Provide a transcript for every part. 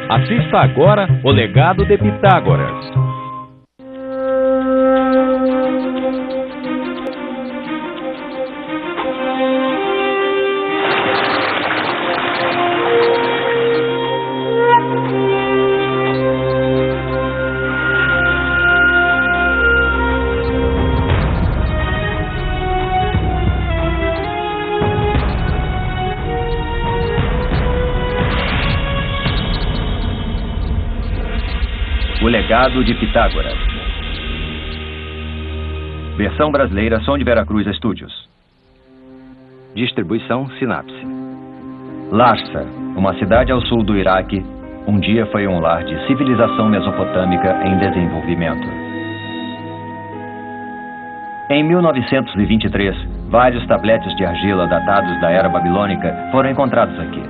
Assista agora O Legado de Pitágoras. O Legado de Pitágoras. Versão brasileira, Som de Veracruz Studios. Distribuição Sinapse. Larsa, uma cidade ao sul do Iraque, um dia foi um lar de civilização mesopotâmica em desenvolvimento. Em 1923, vários tabletes de argila datados da era babilônica foram encontrados aqui.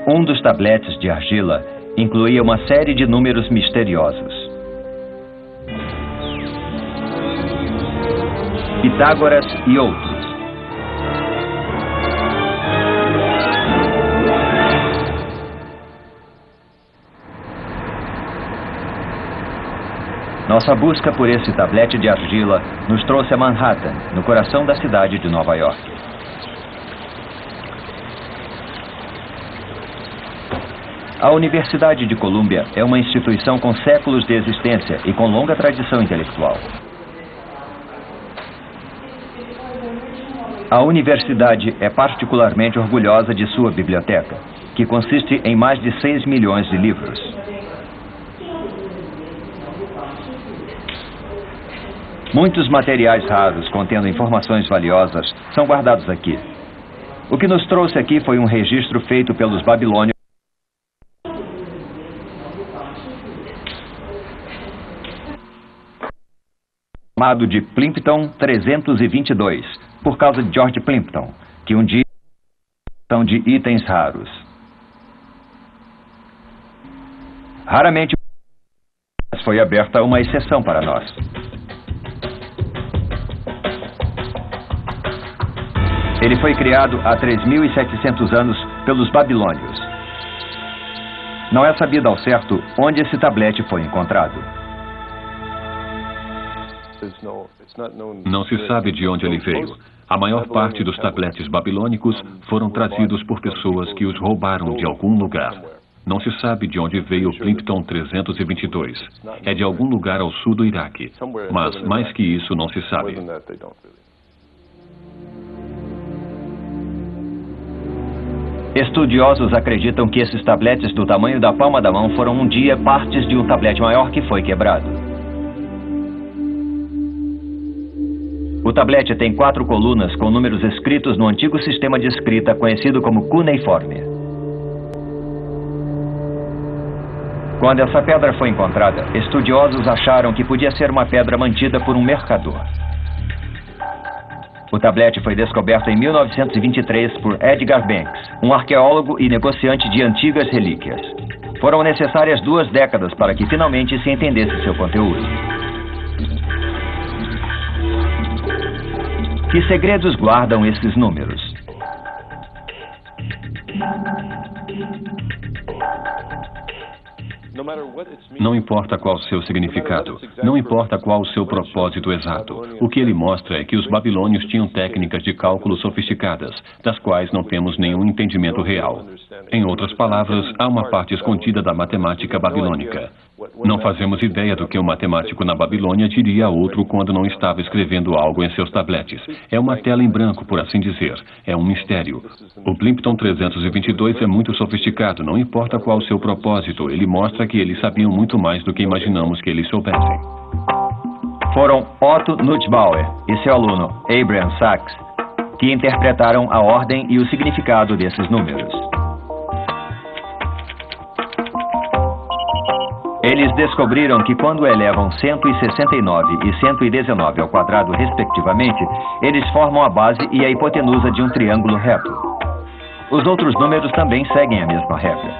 Um dos tabletes de argila incluía uma série de números misteriosos. Pitágoras e outros. Nossa busca por esse tablete de argila nos trouxe a Manhattan, no coração da cidade de Nova York. A Universidade de Colômbia é uma instituição com séculos de existência e com longa tradição intelectual. A universidade é particularmente orgulhosa de sua biblioteca, que consiste em mais de 6 milhões de livros. Muitos materiais raros contendo informações valiosas são guardados aqui. O que nos trouxe aqui foi um registro feito pelos babilônios chamado de Plimpton 322, por causa de George Plimpton, que um dia são de itens raros. Raramente foi aberta uma exceção para nós. Ele foi criado há 3.700 anos pelos babilônios. Não é sabido ao certo onde esse tablete foi encontrado. Não se sabe de onde ele veio. A maior parte dos tabletes babilônicos foram trazidos por pessoas que os roubaram de algum lugar. Não se sabe de onde veio o Plimpton 322. É de algum lugar ao sul do Iraque. Mas, mais que isso, não se sabe. Estudiosos acreditam que esses tabletes do tamanho da palma da mão foram um dia partes de um tablete maior que foi quebrado. O tablete tem 4 colunas com números escritos no antigo sistema de escrita conhecido como cuneiforme. Quando essa pedra foi encontrada, estudiosos acharam que podia ser uma pedra mantida por um mercador. O tablete foi descoberto em 1923 por Edgar Banks, um arqueólogo e negociante de antigas relíquias. Foram necessárias 2 décadas para que finalmente se entendesse seu conteúdo. Que segredos guardam esses números? Não importa qual o seu significado, não importa qual o seu propósito exato. O que ele mostra é que os babilônios tinham técnicas de cálculo sofisticadas, das quais não temos nenhum entendimento real. Em outras palavras, há uma parte escondida da matemática babilônica. Não fazemos ideia do que um matemático na Babilônia diria a outro quando não estava escrevendo algo em seus tabletes. É uma tela em branco, por assim dizer. É um mistério. O Plimpton 322 é muito sofisticado, não importa qual o seu propósito. Ele mostra que eles sabiam muito mais do que imaginamos que eles soubessem. Foram Otto Nussbauer e seu aluno Abraham Sachs que interpretaram a ordem e o significado desses números. Eles descobriram que quando elevam 169 e 119 ao quadrado, respectivamente, eles formam a base e a hipotenusa de um triângulo reto. Os outros números também seguem a mesma regra.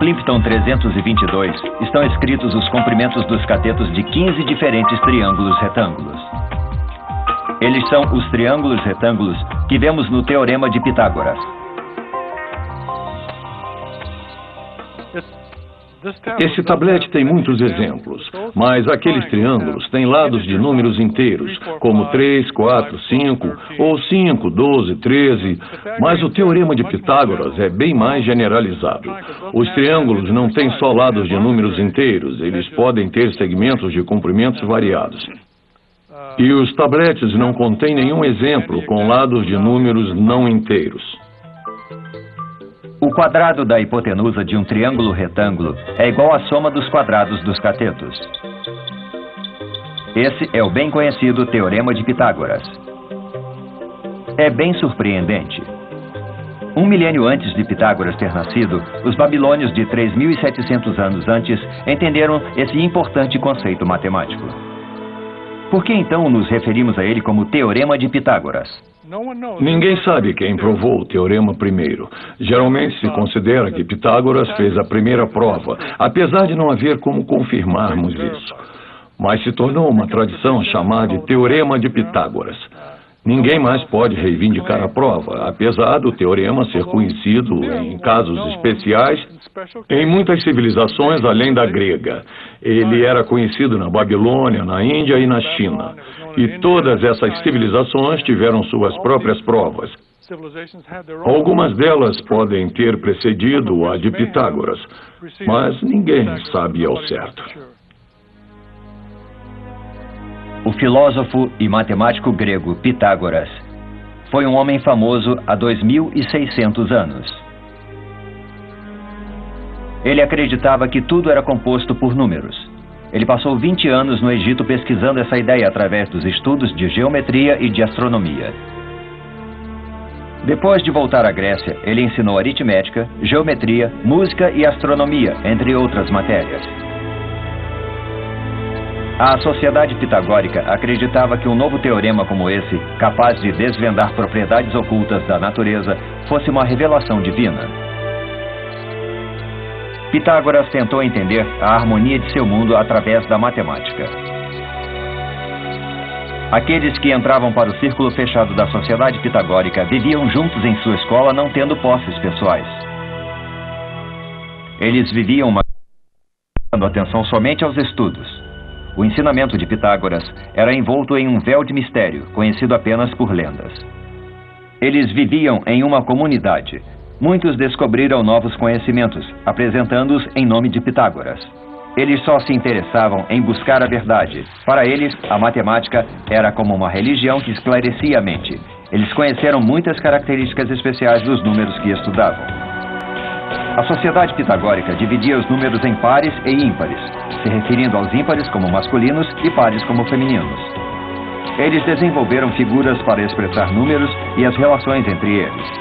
Plimpton 322 estão escritos os comprimentos dos catetos de 15 diferentes triângulos retângulos. Eles são os triângulos retângulos que vemos no Teorema de Pitágoras. Esse tablete tem muitos exemplos, mas aqueles triângulos têm lados de números inteiros, como 3, 4, 5, ou 5, 12, 13, mas o Teorema de Pitágoras é bem mais generalizado. Os triângulos não têm só lados de números inteiros, eles podem ter segmentos de comprimentos variados. E os tabletes não contêm nenhum exemplo com lados de números não inteiros. O quadrado da hipotenusa de um triângulo retângulo é igual à soma dos quadrados dos catetos. Esse é o bem conhecido Teorema de Pitágoras. É bem surpreendente. 1 milênio antes de Pitágoras ter nascido, os babilônios de 3.700 anos antes entenderam esse importante conceito matemático. Por que então nos referimos a ele como Teorema de Pitágoras? Ninguém sabe quem provou o teorema primeiro. Geralmente se considera que Pitágoras fez a primeira prova, apesar de não haver como confirmarmos isso. Mas se tornou uma tradição chamar de Teorema de Pitágoras. Ninguém mais pode reivindicar a prova, apesar do teorema ser conhecido em casos especiais em muitas civilizações além da grega. Ele era conhecido na Babilônia, na Índia e na China. E todas essas civilizações tiveram suas próprias provas. Algumas delas podem ter precedido a de Pitágoras, mas ninguém sabe ao certo. O filósofo e matemático grego Pitágoras foi um homem famoso há 2.600 anos. Ele acreditava que tudo era composto por números. Ele passou 20 anos no Egito pesquisando essa ideia através dos estudos de geometria e de astronomia. Depois de voltar à Grécia, ele ensinou aritmética, geometria, música e astronomia, entre outras matérias. A sociedade pitagórica acreditava que um novo teorema como esse, capaz de desvendar propriedades ocultas da natureza, fosse uma revelação divina. Pitágoras tentou entender a harmonia de seu mundo através da matemática. Aqueles que entravam para o círculo fechado da sociedade pitagórica viviam juntos em sua escola, não tendo posses pessoais. Eles viviam dando atenção somente aos estudos. O ensinamento de Pitágoras era envolto em um véu de mistério, conhecido apenas por lendas. Eles viviam em uma comunidade. Muitos descobriram novos conhecimentos, apresentando-os em nome de Pitágoras. Eles só se interessavam em buscar a verdade. Para eles, a matemática era como uma religião que esclarecia a mente. Eles conheceram muitas características especiais dos números que estudavam. A sociedade pitagórica dividia os números em pares e ímpares, se referindo aos ímpares como masculinos e pares como femininos. Eles desenvolveram figuras para expressar números e as relações entre eles.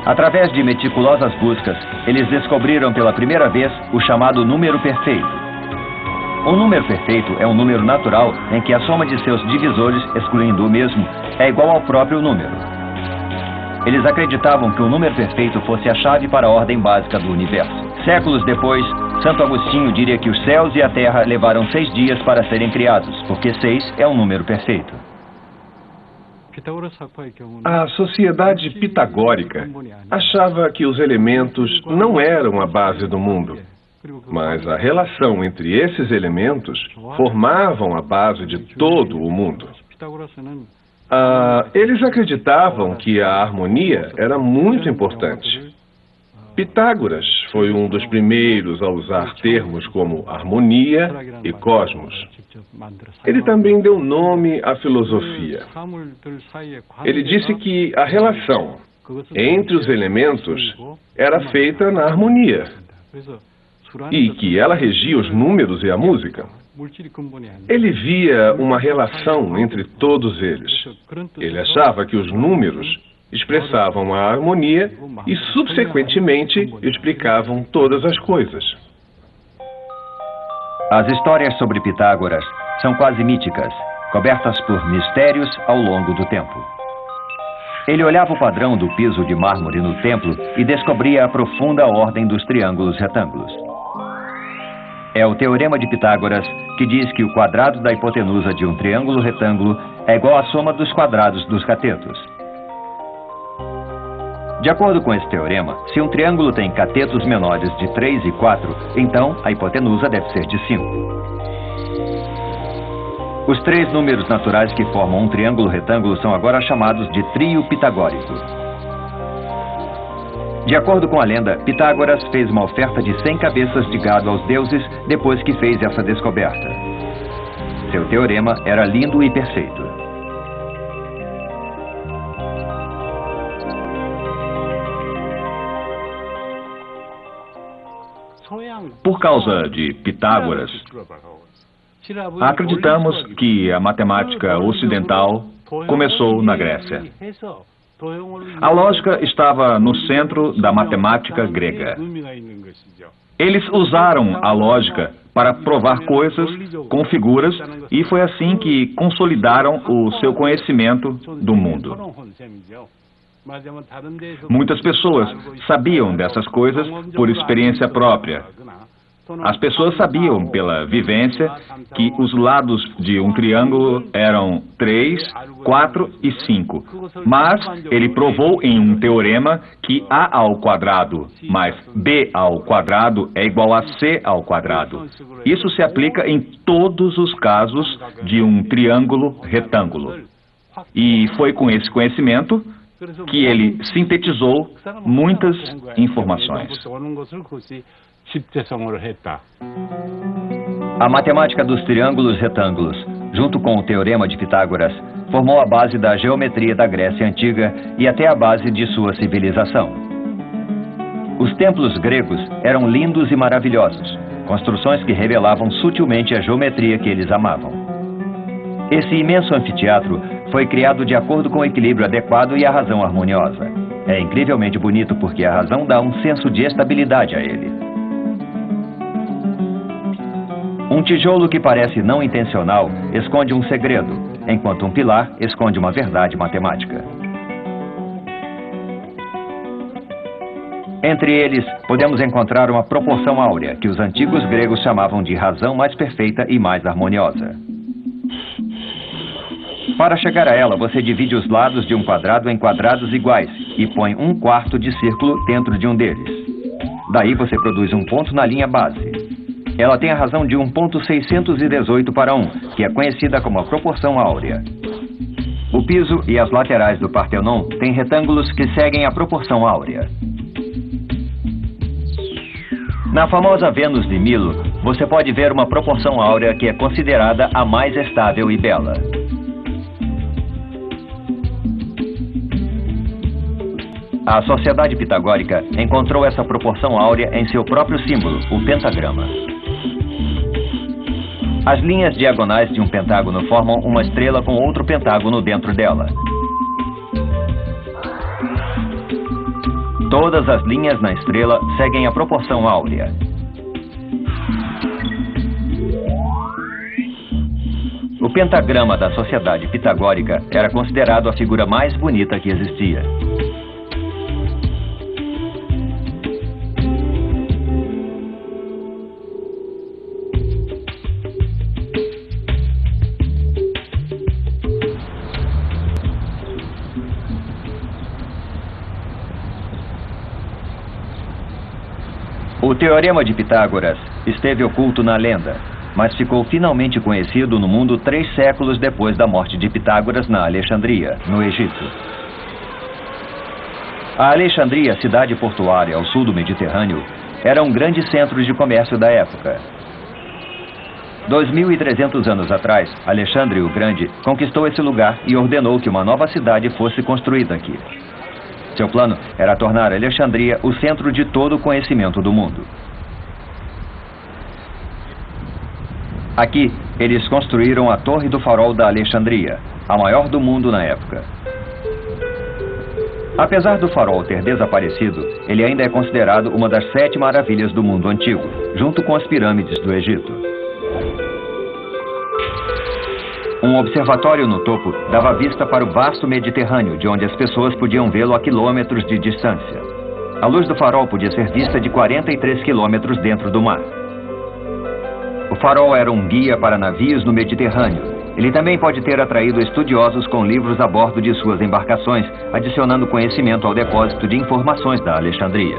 Através de meticulosas buscas, eles descobriram pela primeira vez o chamado número perfeito. Um número perfeito é um número natural em que a soma de seus divisores, excluindo o mesmo, é igual ao próprio número. Eles acreditavam que o número perfeito fosse a chave para a ordem básica do universo. Séculos depois, Santo Agostinho diria que os céus e a terra levaram 6 dias para serem criados, porque 6 é um número perfeito. A sociedade pitagórica achava que os elementos não eram a base do mundo, mas a relação entre esses elementos formavam a base de todo o mundo. Eles acreditavam que a harmonia era muito importante. Pitágoras foi um dos primeiros a usar termos como harmonia e cosmos. Ele também deu nome à filosofia. Ele disse que a relação entre os elementos era feita na harmonia e que ela regia os números e a música. Ele via uma relação entre todos eles. Ele achava que os números expressavam a harmonia e, subsequentemente, explicavam todas as coisas. As histórias sobre Pitágoras são quase míticas, cobertas por mistérios ao longo do tempo. Ele olhava o padrão do piso de mármore no templo e descobria a profunda ordem dos triângulos retângulos. É o teorema de Pitágoras que diz que o quadrado da hipotenusa de um triângulo retângulo é igual à soma dos quadrados dos catetos. De acordo com esse teorema, se um triângulo tem catetos menores de 3 e 4, então a hipotenusa deve ser de 5. Os 3 números naturais que formam um triângulo retângulo são agora chamados de trio pitagórico. De acordo com a lenda, Pitágoras fez uma oferta de 100 cabeças de gado aos deuses depois que fez essa descoberta. Seu teorema era lindo e perfeito. Por causa de Pitágoras, acreditamos que a matemática ocidental começou na Grécia. A lógica estava no centro da matemática grega. Eles usaram a lógica para provar coisas com figuras e foi assim que consolidaram o seu conhecimento do mundo. Muitas pessoas sabiam dessas coisas por experiência própria. As pessoas sabiam pela vivência que os lados de um triângulo eram 3, 4 e 5. Mas ele provou em um teorema que A ao quadrado mais B ao quadrado é igual a C ao quadrado. Isso se aplica em todos os casos de um triângulo retângulo. E foi com esse conhecimento que ele sintetizou muitas informações. A matemática dos triângulos retângulos, junto com o teorema de Pitágoras, formou a base da geometria da Grécia Antiga e até a base de sua civilização. Os templos gregos eram lindos e maravilhosos, construções que revelavam sutilmente a geometria que eles amavam. Esse imenso anfiteatro foi criado de acordo com o equilíbrio adequado e a razão harmoniosa. É incrivelmente bonito porque a razão dá um senso de estabilidade a ele. Um tijolo que parece não intencional esconde um segredo, enquanto um pilar esconde uma verdade matemática. Entre eles, podemos encontrar uma proporção áurea, que os antigos gregos chamavam de razão mais perfeita e mais harmoniosa. Para chegar a ela, você divide os lados de um quadrado em quadrados iguais e põe 1/4 de círculo dentro de um deles. Daí você produz um ponto na linha base. Ela tem a razão de 1.618 para 1, que é conhecida como a proporção áurea. O piso e as laterais do Partenon têm retângulos que seguem a proporção áurea. Na famosa Vênus de Milo, você pode ver uma proporção áurea que é considerada a mais estável e bela. A Sociedade Pitagórica encontrou essa proporção áurea em seu próprio símbolo, o pentagrama. As linhas diagonais de um pentágono formam uma estrela com outro pentágono dentro dela. Todas as linhas na estrela seguem a proporção áurea. O pentagrama da Sociedade Pitagórica era considerado a figura mais bonita que existia. O teorema de Pitágoras esteve oculto na lenda, mas ficou finalmente conhecido no mundo 3 séculos depois da morte de Pitágoras na Alexandria, no Egito. A Alexandria, cidade portuária ao sul do Mediterrâneo, era um grande centro de comércio da época. 2.300 anos atrás, Alexandre o Grande conquistou esse lugar e ordenou que uma nova cidade fosse construída aqui. Seu plano era tornar Alexandria o centro de todo o conhecimento do mundo. Aqui, eles construíram a Torre do Farol da Alexandria, a maior do mundo na época. Apesar do farol ter desaparecido, ele ainda é considerado uma das 7 maravilhas do mundo antigo, junto com as pirâmides do Egito. Um observatório no topo dava vista para o vasto Mediterrâneo, de onde as pessoas podiam vê-lo a quilômetros de distância. A luz do farol podia ser vista de 43 quilômetros dentro do mar. O farol era um guia para navios no Mediterrâneo. Ele também pode ter atraído estudiosos com livros a bordo de suas embarcações, adicionando conhecimento ao depósito de informações da Alexandria.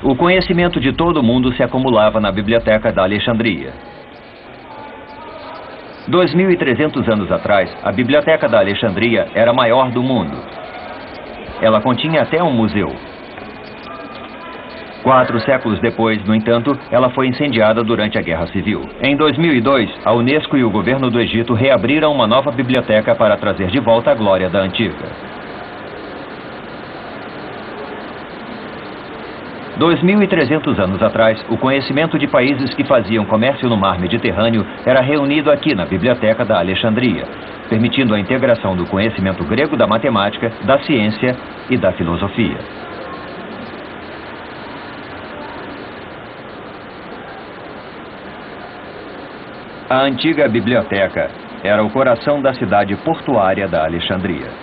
O conhecimento de todo mundo se acumulava na Biblioteca da Alexandria. 2.300 anos atrás, a Biblioteca da Alexandria era a maior do mundo. Ela continha até um museu. 4 séculos depois, no entanto, ela foi incendiada durante a Guerra Civil. Em 2002, a Unesco e o governo do Egito reabriram uma nova biblioteca para trazer de volta a glória da antiga. 2.300 anos atrás, o conhecimento de países que faziam comércio no mar Mediterrâneo era reunido aqui na Biblioteca da Alexandria, permitindo a integração do conhecimento grego da matemática, da ciência e da filosofia. A antiga biblioteca era o coração da cidade portuária da Alexandria.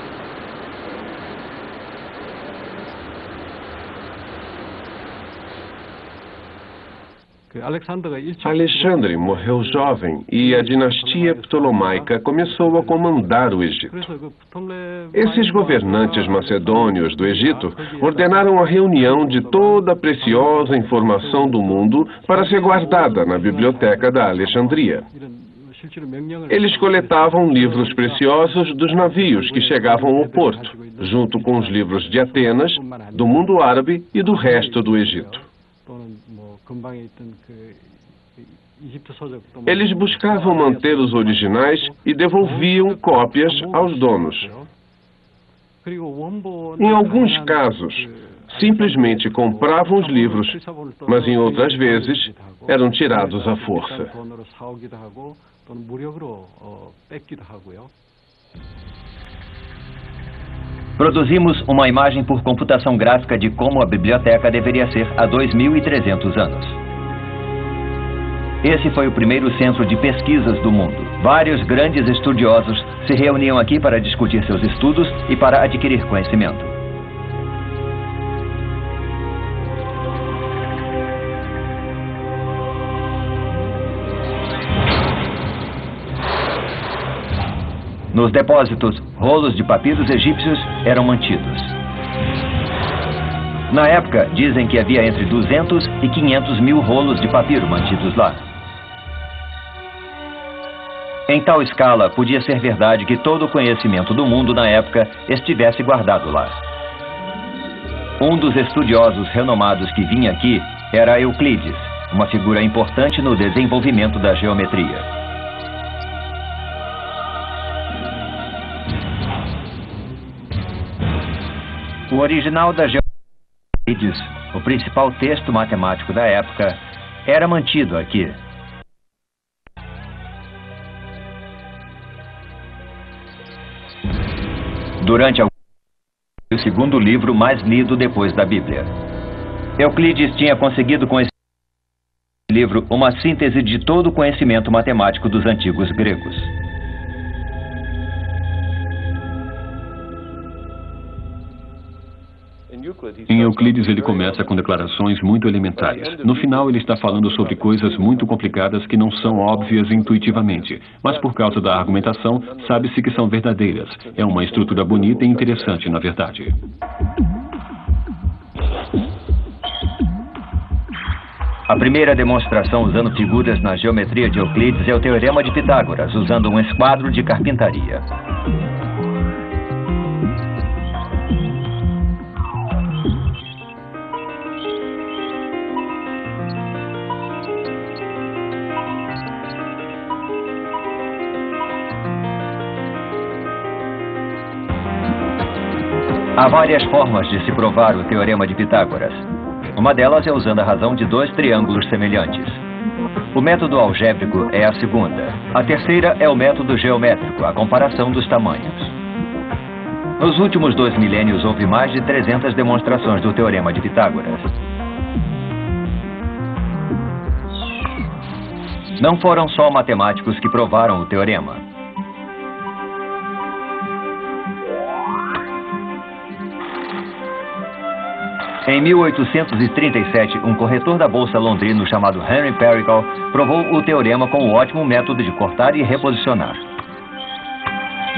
Alexandre morreu jovem e a dinastia ptolomaica começou a comandar o Egito. Esses governantes macedônios do Egito ordenaram a reunião de toda a preciosa informação do mundo para ser guardada na biblioteca da Alexandria. Eles coletavam livros preciosos dos navios que chegavam ao porto, junto com os livros de Atenas, do mundo árabe e do resto do Egito. Eles buscavam manter os originais e devolviam cópias aos donos. Em alguns casos, simplesmente compravam os livros, mas em outras vezes eram tirados à força. Produzimos uma imagem por computação gráfica de como a biblioteca deveria ser há 2.300 anos. Esse foi o primeiro centro de pesquisas do mundo. Vários grandes estudiosos se reuniam aqui para discutir seus estudos e para adquirir conhecimento. Nos depósitos, rolos de papiros egípcios eram mantidos. Na época, dizem que havia entre 200 e 500 mil rolos de papiro mantidos lá. Em tal escala, podia ser verdade que todo o conhecimento do mundo na época estivesse guardado lá. Um dos estudiosos renomados que vinha aqui era Euclides, uma figura importante no desenvolvimento da geometria. O original da Euclides, o principal texto matemático da época, era mantido aqui. Durante o segundo livro mais lido depois da Bíblia. Euclides tinha conseguido com esse livro uma síntese de todo o conhecimento matemático dos antigos gregos. Em Euclides ele começa com declarações muito elementares. No final ele está falando sobre coisas muito complicadas que não são óbvias intuitivamente, mas por causa da argumentação sabe-se que são verdadeiras. É uma estrutura bonita e interessante, na verdade. A primeira demonstração usando figuras na geometria de Euclides é o Teorema de Pitágoras, usando um esquadro de carpintaria. Há várias formas de se provar o Teorema de Pitágoras. Uma delas é usando a razão de dois triângulos semelhantes. O método algébrico é a segunda. A terceira é o método geométrico, a comparação dos tamanhos. Nos últimos 2 milênios houve mais de 300 demonstrações do Teorema de Pitágoras. Não foram só matemáticos que provaram o teorema. Em 1837, um corretor da bolsa londrino chamado Henry Pericles provou o teorema com o ótimo método de cortar e reposicionar.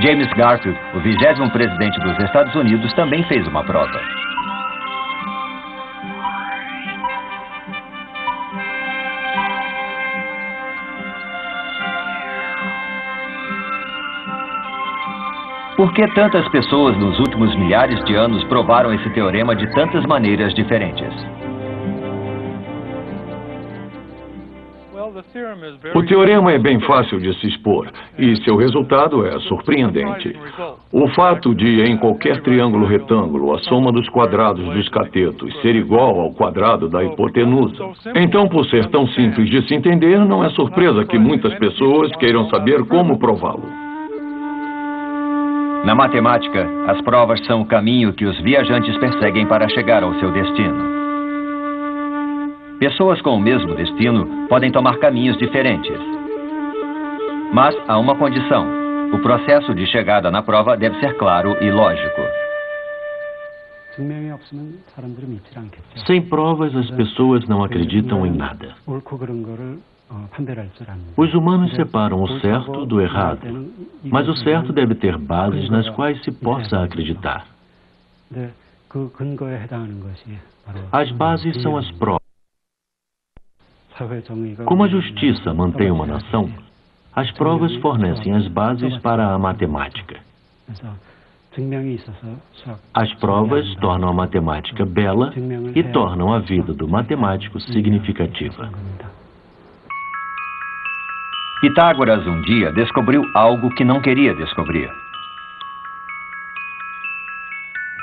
James Garfield, o 20º presidente dos Estados Unidos, também fez uma prova. Por que tantas pessoas nos últimos milhares de anos provaram esse teorema de tantas maneiras diferentes? O teorema é bem fácil de se expor e seu resultado é surpreendente. O fato de, em qualquer triângulo retângulo, a soma dos quadrados dos catetos ser igual ao quadrado da hipotenusa. Então, por ser tão simples de se entender, não é surpresa que muitas pessoas queiram saber como prová-lo. Na matemática, as provas são o caminho que os viajantes perseguem para chegar ao seu destino. Pessoas com o mesmo destino podem tomar caminhos diferentes. Mas há uma condição: o processo de chegada na prova deve ser claro e lógico. Sem provas, as pessoas não acreditam em nada. Os humanos separam o certo do errado, mas o certo deve ter bases nas quais se possa acreditar. As bases são as provas. Como a justiça mantém uma nação, as provas fornecem as bases para a matemática. As provas tornam a matemática bela e tornam a vida do matemático significativa. Pitágoras um dia descobriu algo que não queria descobrir.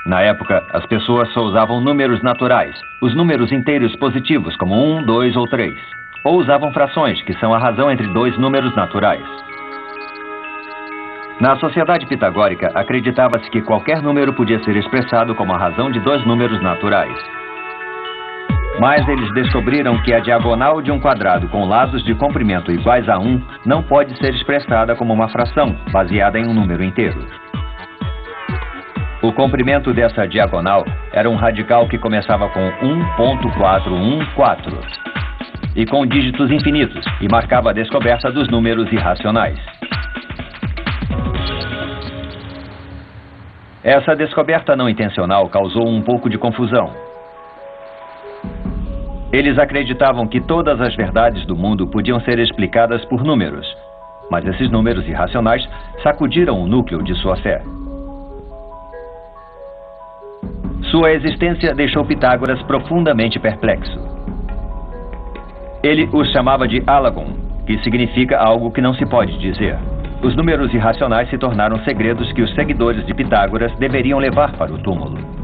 Na época, as pessoas só usavam números naturais, os números inteiros positivos, como 1, 2 ou 3. Ou usavam frações, que são a razão entre dois números naturais. Na sociedade pitagórica, acreditava-se que qualquer número podia ser expressado como a razão de dois números naturais. Mas eles descobriram que a diagonal de um quadrado com lados de comprimento iguais a 1 não pode ser expressada como uma fração, baseada em um número inteiro. O comprimento dessa diagonal era um radical que começava com 1.414 e com dígitos infinitos, e marcava a descoberta dos números irracionais. Essa descoberta não intencional causou um pouco de confusão. Eles acreditavam que todas as verdades do mundo podiam ser explicadas por números, mas esses números irracionais sacudiram o núcleo de sua fé. Sua existência deixou Pitágoras profundamente perplexo. Ele os chamava de Alagon, que significa algo que não se pode dizer. Os números irracionais se tornaram segredos que os seguidores de Pitágoras deveriam levar para o túmulo.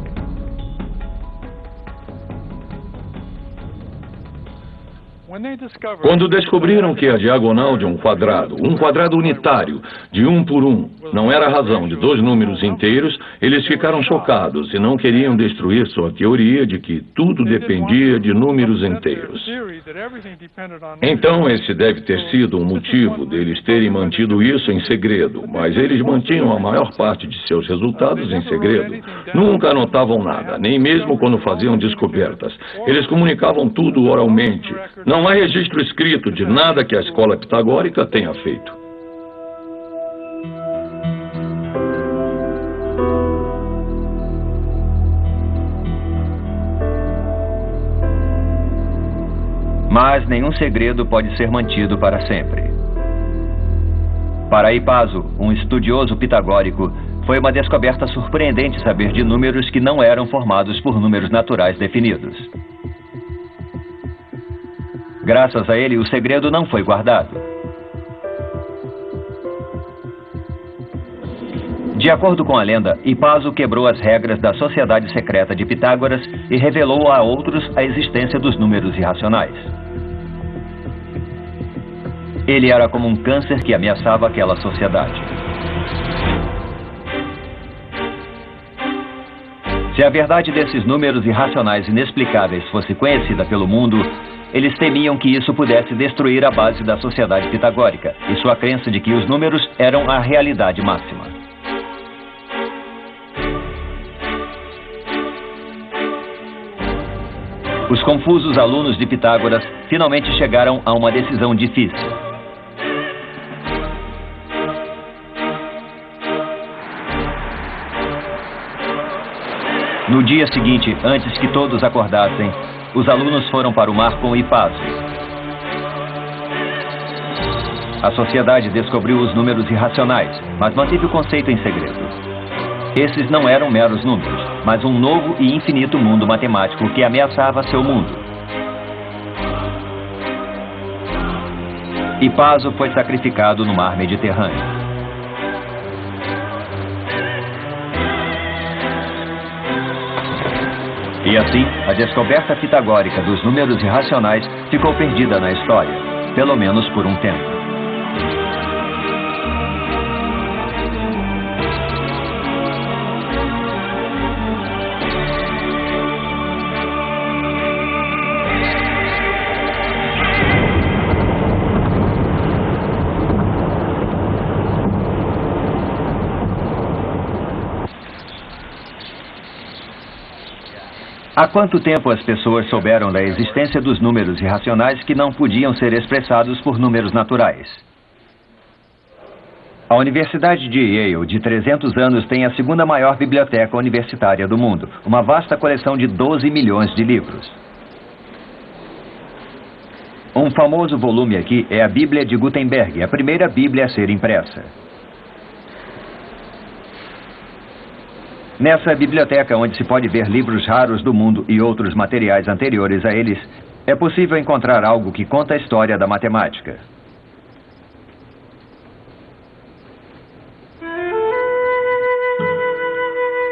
Quando descobriram que a diagonal de um quadrado unitário, de 1 por 1, não era a razão de dois números inteiros, eles ficaram chocados e não queriam destruir sua teoria de que tudo dependia de números inteiros. Então, esse deve ter sido um motivo deles terem mantido isso em segredo, mas eles mantinham a maior parte de seus resultados em segredo. Nunca anotavam nada, nem mesmo quando faziam descobertas. Eles comunicavam tudo oralmente. Não há registro escrito de nada que a escola pitagórica tenha feito. Mas nenhum segredo pode ser mantido para sempre. Para Hipaso, um estudioso pitagórico, foi uma descoberta surpreendente saber de números que não eram formados por números naturais definidos. Graças a ele, o segredo não foi guardado. De acordo com a lenda, Hipaso quebrou as regras da sociedade secreta de Pitágoras e revelou a outros a existência dos números irracionais. Ele era como um câncer que ameaçava aquela sociedade. Se a verdade desses números irracionais inexplicáveis fosse conhecida pelo mundo, eles temiam que isso pudesse destruir a base da sociedade pitagórica e sua crença de que os números eram a realidade máxima. Os confusos alunos de Pitágoras finalmente chegaram a uma decisão difícil. No dia seguinte, antes que todos acordassem, os alunos foram para o mar com Hipaso. A sociedade descobriu os números irracionais, mas manteve o conceito em segredo. Esses não eram meros números, mas um novo e infinito mundo matemático que ameaçava seu mundo. Hipaso foi sacrificado no mar Mediterrâneo. E assim, a descoberta pitagórica dos números irracionais ficou perdida na história, pelo menos por um tempo. Há quanto tempo as pessoas souberam da existência dos números irracionais que não podiam ser expressados por números naturais? A Universidade de Yale, de 300 anos, tem a segunda maior biblioteca universitária do mundo, uma vasta coleção de 12 milhões de livros. Um famoso volume aqui é a Bíblia de Gutenberg, a primeira Bíblia a ser impressa. Nessa biblioteca, onde se pode ver livros raros do mundo e outros materiais anteriores a eles, é possível encontrar algo que conta a história da matemática.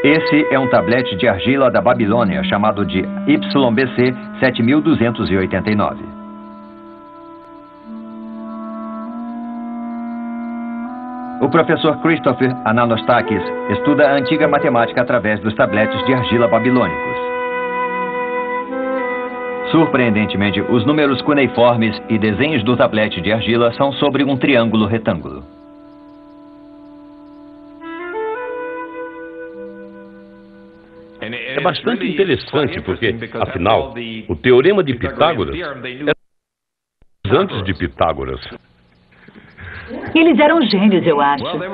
Esse é um tablete de argila da Babilônia, chamado de YBC 7289. O professor Christopher Anastastakis estuda a antiga matemática através dos tabletes de argila babilônicos. Surpreendentemente, os números cuneiformes e desenhos do tablete de argila são sobre um triângulo retângulo. É bastante interessante porque, afinal, o teorema de Pitágoras é antes de Pitágoras. Eles eram gênios, eu acho. Muito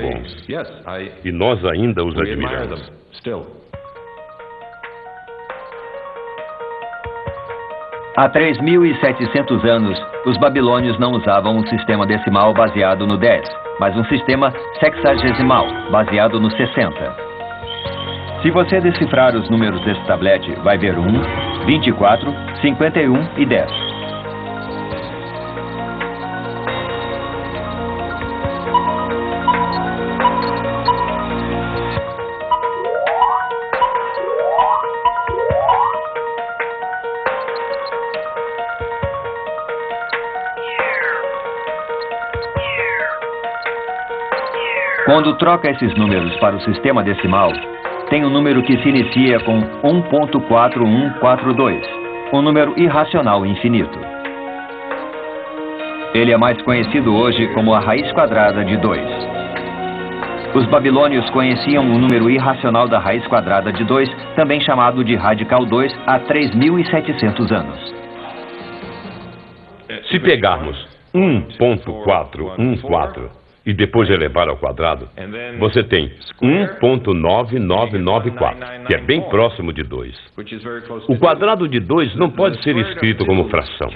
bons. E nós ainda os admiramos. Há 3.700 anos, os babilônios não usavam um sistema decimal baseado no 10, mas um sistema sexagesimal, baseado no 60. Se você decifrar os números desse tablete, vai ver 1, 24, 51 e 10. Quando troca esses números para o sistema decimal, tem um número que se inicia com 1.4142, um número irracional infinito. Ele é mais conhecido hoje como a raiz quadrada de 2. Os babilônios conheciam o número irracional da raiz quadrada de 2, também chamado de radical 2, há 3.700 anos. Se pegarmos 1.414 e depois elevar ao quadrado, você tem 1.9994, que é bem próximo de 2. O quadrado de 2 não pode ser escrito como fração.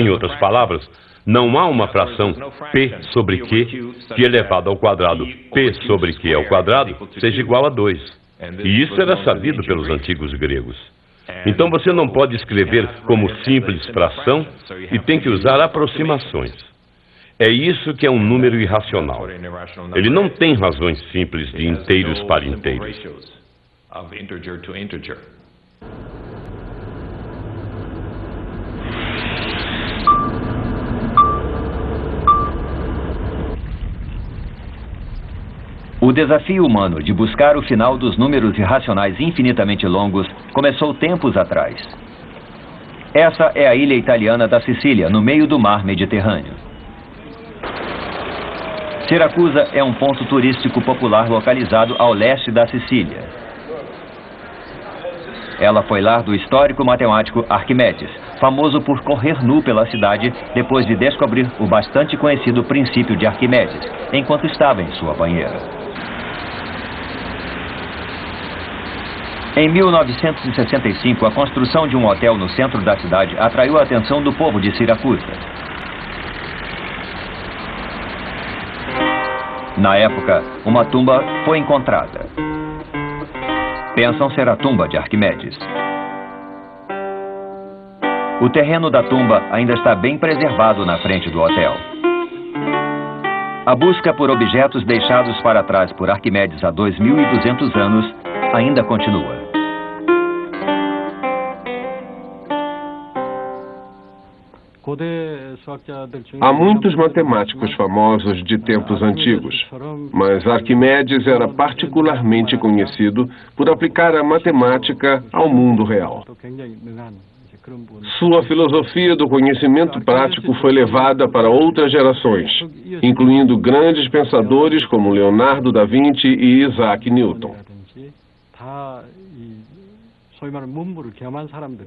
Em outras palavras, não há uma fração p sobre q que elevado ao quadrado p sobre q ao quadrado seja igual a 2. E isso era sabido pelos antigos gregos. Então você não pode escrever como simples fração e tem que usar aproximações. É isso que é um número irracional. Ele não tem razões simples de inteiros para inteiros. O desafio humano de buscar o final dos números irracionais infinitamente longos começou tempos atrás. Essa é a ilha italiana da Sicília, no meio do mar Mediterrâneo. Siracusa é um ponto turístico popular localizado ao leste da Sicília. Ela foi lar do histórico matemático Arquimedes, famoso por correr nu pela cidade depois de descobrir o bastante conhecido princípio de Arquimedes, enquanto estava em sua banheira. Em 1965, a construção de um hotel no centro da cidade atraiu a atenção do povo de Siracusa. Na época, uma tumba foi encontrada. Pensam ser a tumba de Arquimedes. O terreno da tumba ainda está bem preservado na frente do hotel. A busca por objetos deixados para trás por Arquimedes há 2.200 anos ainda continua. Há muitos matemáticos famosos de tempos antigos, mas Arquimedes era particularmente conhecido por aplicar a matemática ao mundo real. Sua filosofia do conhecimento prático foi levada para outras gerações, incluindo grandes pensadores como Leonardo da Vinci e Isaac Newton.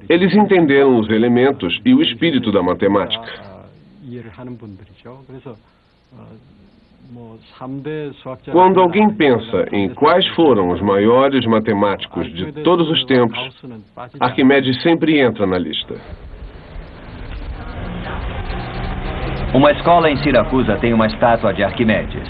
Eles entenderam os elementos e o espírito da matemática. Quando alguém pensa em quais foram os maiores matemáticos de todos os tempos, Arquimedes sempre entra na lista. Uma escola em Siracusa tem uma estátua de Arquimedes.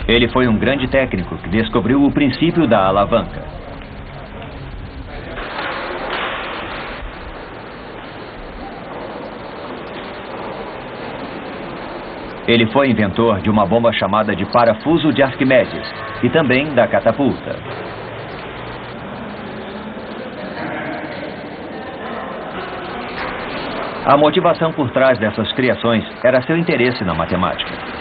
Ele foi um grande técnico que descobriu o princípio da alavanca. Ele foi inventor de uma bomba chamada de parafuso de Arquimedes e também da catapulta. A motivação por trás dessas criações era seu interesse na matemática.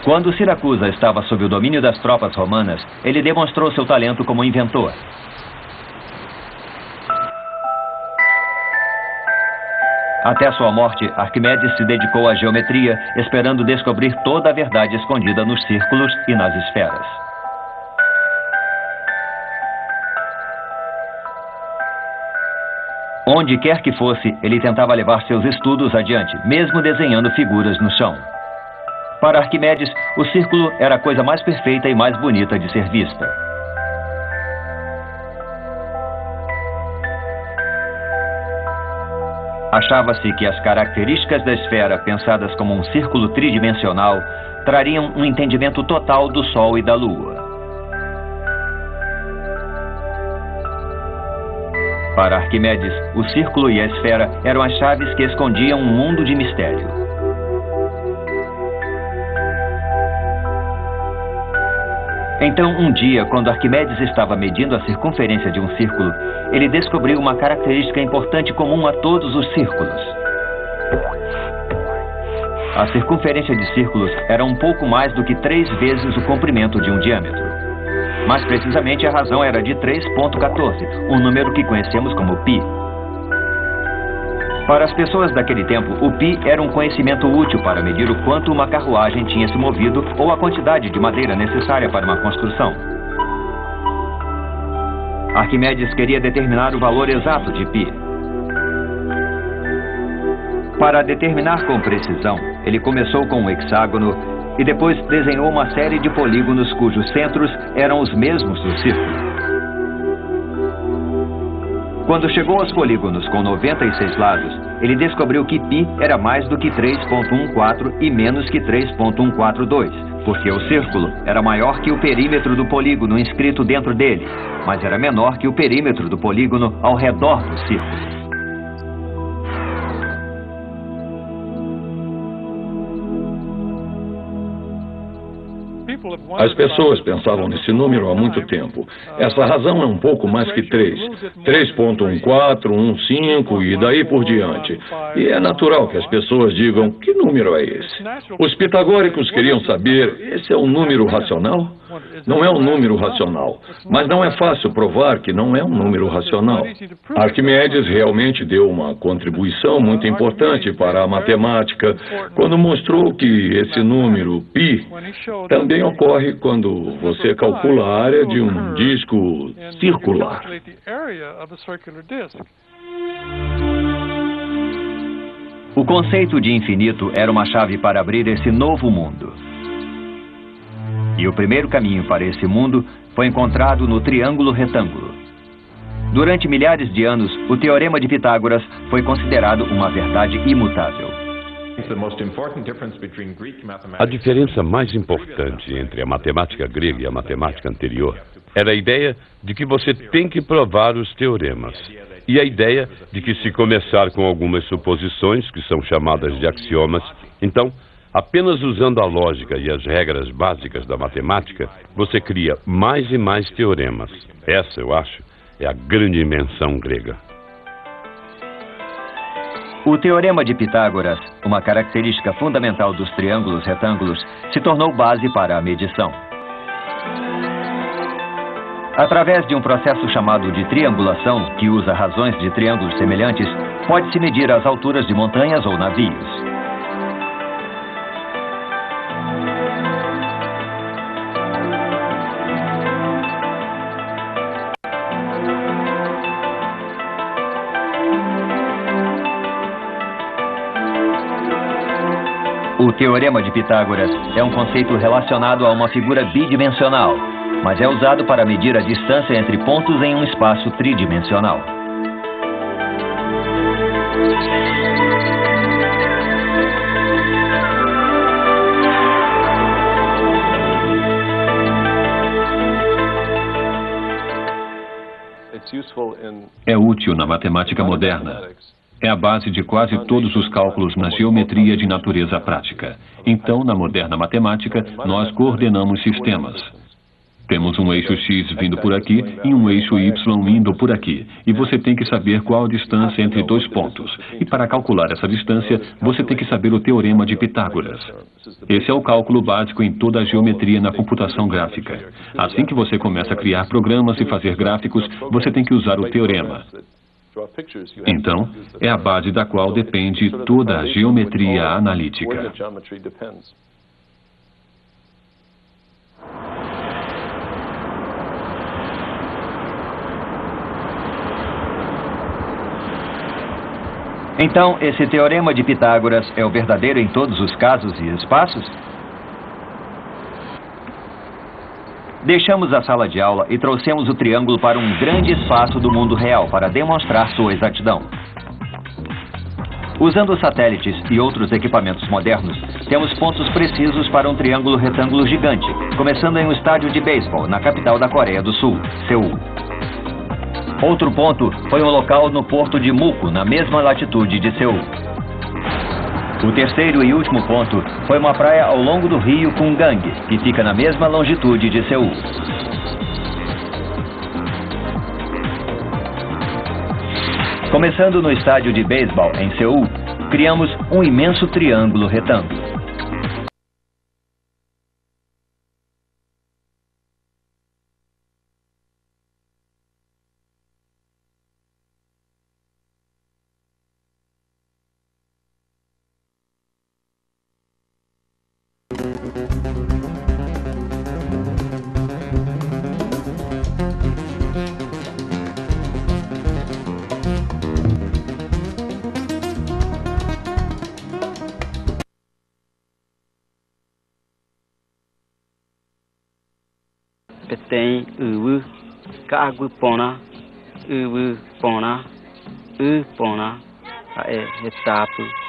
Quando Siracusa estava sob o domínio das tropas romanas, ele demonstrou seu talento como inventor. Até sua morte, Arquimedes se dedicou à geometria, esperando descobrir toda a verdade escondida nos círculos e nas esferas. Onde quer que fosse, ele tentava levar seus estudos adiante, mesmo desenhando figuras no chão. Para Arquimedes, o círculo era a coisa mais perfeita e mais bonita de ser vista. Achava-se que as características da esfera, pensadas como um círculo tridimensional, trariam um entendimento total do Sol e da Lua. Para Arquimedes, o círculo e a esfera eram as chaves que escondiam um mundo de mistério. Então, um dia, quando Arquimedes estava medindo a circunferência de um círculo, ele descobriu uma característica importante comum a todos os círculos. A circunferência de círculos era um pouco mais do que 3 vezes o comprimento de um diâmetro. Mais precisamente, a razão era de 3,14, um número que conhecemos como π. Para as pessoas daquele tempo, o π era um conhecimento útil para medir o quanto uma carruagem tinha se movido ou a quantidade de madeira necessária para uma construção. Arquimedes queria determinar o valor exato de π. Para determinar com precisão, ele começou com um hexágono e depois desenhou uma série de polígonos cujos centros eram os mesmos do círculo. Quando chegou aos polígonos com 96 lados, ele descobriu que π era mais do que 3,14 e menos que 3,142, porque o círculo era maior que o perímetro do polígono inscrito dentro dele, mas era menor que o perímetro do polígono ao redor do círculo. As pessoas pensavam nesse número há muito tempo. Essa razão é um pouco mais que 3. 3.14, 15 e daí por diante. E é natural que as pessoas digam, que número é esse? Os pitagóricos queriam saber, esse é um número racional? Não é um número racional. Mas não é fácil provar que não é um número racional. Arquimedes realmente deu uma contribuição muito importante para a matemática quando mostrou que esse número π também ocorre quando você calcula a área de um disco circular. O conceito de infinito era uma chave para abrir esse novo mundo. E o primeiro caminho para esse mundo foi encontrado no triângulo retângulo. Durante milhares de anos, o Teorema de Pitágoras foi considerado uma verdade imutável. A diferença mais importante entre a matemática grega e a matemática anterior era a ideia de que você tem que provar os teoremas. E a ideia de que, se começar com algumas suposições, que são chamadas de axiomas, então, apenas usando a lógica e as regras básicas da matemática, você cria mais e mais teoremas. Essa, eu acho, é a grande invenção grega. O Teorema de Pitágoras, uma característica fundamental dos triângulos retângulos, se tornou base para a medição. Através de um processo chamado de triangulação, que usa razões de triângulos semelhantes, pode-se medir as alturas de montanhas ou navios. O Teorema de Pitágoras é um conceito relacionado a uma figura bidimensional, mas é usado para medir a distância entre pontos em um espaço tridimensional. É útil na matemática moderna. É a base de quase todos os cálculos na geometria de natureza prática. Então, na moderna matemática, nós coordenamos sistemas. Temos um eixo X vindo por aqui e um eixo Y indo por aqui. E você tem que saber qual a distância entre dois pontos. E para calcular essa distância, você tem que saber o Teorema de Pitágoras. Esse é o cálculo básico em toda a geometria na computação gráfica. Assim que você começa a criar programas e fazer gráficos, você tem que usar o Teorema. Então, é a base da qual depende toda a geometria analítica. Então, esse Teorema de Pitágoras é o verdadeiro em todos os casos e espaços? Deixamos a sala de aula e trouxemos o triângulo para um grande espaço do mundo real para demonstrar sua exatidão. Usando satélites e outros equipamentos modernos, temos pontos precisos para um triângulo retângulo gigante, começando em um estádio de beisebol na capital da Coreia do Sul, Seul. Outro ponto foi um local no porto de Muko, na mesma latitude de Seul. O terceiro e último ponto foi uma praia ao longo do rio Kumgang, que fica na mesma longitude de Seul. Começando no estádio de beisebol em Seul, criamos um imenso triângulo retângulo. Tem cago pona pona etapa